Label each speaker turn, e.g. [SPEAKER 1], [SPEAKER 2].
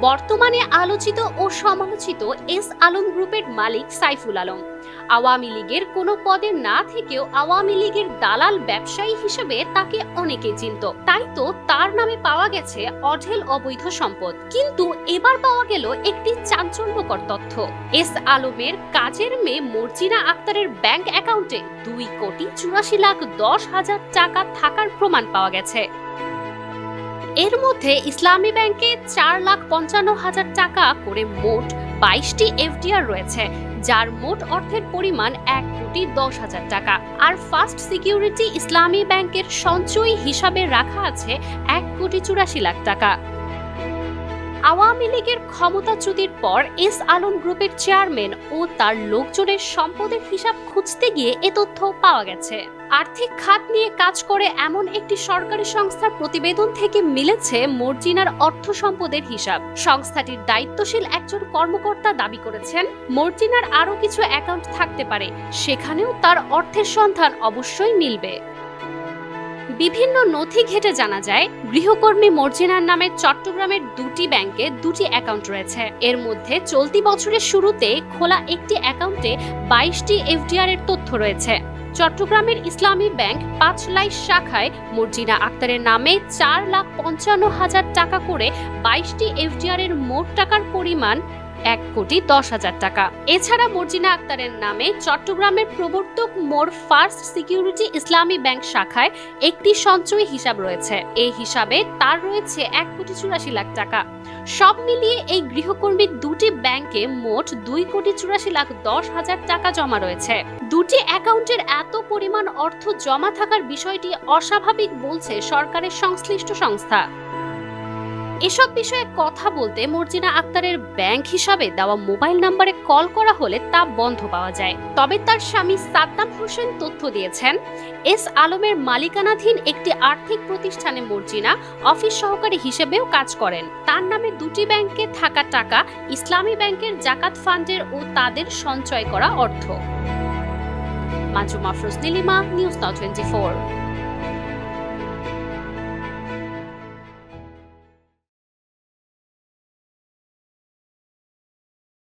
[SPEAKER 1] বর্তমানে আলোচিত ও সমালোচিত এস আলম গ্রুপের মালিক সাইফুল আলম আওয়ামী লীগের কোনো পদে না থেকেও আওয়ামী লীগের দালাল ব্যবসায়ী হিসেবে তাকে অনেকে চিনত। তাই তো তার নামে পাওয়া গেছে অঢেল অবৈধ সম্পদ। কিন্তু এবার পাওয়া গেল একটি চাঞ্চল্যকর তথ্য। এস আলমের কাজের মেয়ে মর্জিনা আক্তারের ব্যাংক অ্যাকাউন্টে 2,84,10,000 টাকা থাকার প্রমাণ পাওয়া গেছে। এর মধ্যে ইসলামী ব্যাংকে 4,55,000 টাকা করে মোট 22টি এফডিআর রয়েছে, যার মোট অর্থের পরিমাণ 1,10,00,000 টাকা। আর ফার্স্ট সিকিউরিটি ইসলামী ব্যাংকের সঞ্চয়ী হিসাবে রাখা আছে 1,84,00,000 টাকা। আওয়ামী লীগের ক্ষমতাচ্যুতির পর এস আলম গ্রুপের চেয়ারম্যান ও তার লোকজনের সম্পদের হিসাব খুঁজতে গিয়ে এ তথ্য পাওয়া গেছে। আর্থিক খাত নিয়ে কাজ করে এমন একটি সরকারি সংস্থার প্রতিবেদন থেকে মিলেছে মর্জিনার অর্থ সম্পদের হিসাব। সংস্থাটির দায়িত্বশীল একজন কর্মকর্তা দাবি করেছেন, মর্জিনার আরও কিছু অ্যাকাউন্ট থাকতে পারে, সেখানেও তার অর্থের সন্ধান অবশ্যই মিলবে। বিভিন্ন নথি ঘেঁটে জানা যায়, গৃহকর্মী মর্জিনার নামে চট্টগ্রামের 2টি ব্যাংকে 2টি অ্যাকাউন্ট রয়েছে। এর মধ্যে চলতি বছরের শুরুতে খোলা একটি অ্যাকাউন্টে 22টি এফডিআর এর তথ্য রয়েছে। চট্টগ্রামের ইসলামী ব্যাংক 5 লাইশ শাখায় মর্জিনা আক্তারের নামে 4,55,000 টাকা করে 22টি এফডিআর এর মোট টাকার পরিমাণ 1,10,000 টাকা। এছাড়া মর্জিনা আক্তারের নামে চট্টগ্রামের প্রবর্তক মোড় ফার্স্ট সিকিউরিটি ইসলামী ব্যাংক শাখায় একটি সঞ্চয়ী হিসাব রয়েছে। এই হিসাবে তার রয়েছে 1,84,00,000 টাকা। সব মিলিয়ে এই গৃহকর্মীর 2টি ব্যাংকে মোট 2,84,10,000 টাকা জমা রয়েছে। 2টি অ্যাকাউন্টের এত পরিমাণ অর্থ জমা থাকার বিষয়টি অস্বাভাবিক বলছে সরকারের সংশ্লিষ্ট সংস্থা। এসব বিষয়ে কথা বলতে মর্জিনা আক্তারের ব্যাংক হিসাবে দেওয়া মোবাইল নম্বরে কল করা হলে তা বন্ধ পাওয়া যায়। তবে তার স্বামী সাদ্দাম হোসেন তথ্য দিয়েছেন, এস আলমের মালিকানাধীন একটি আর্থিক প্রতিষ্ঠানে মর্জিনা অফিস সহকারী হিসেবেও কাজ করেন। তার নামে 2টি ব্যাংকে থাকা টাকা ইসলামী ব্যাংকের জাকাত ফান্ডের ও তাদের সঞ্চয় করা অর্থ। মাজুমা আফরোজ নীলিমা, নিউজ নাও 24।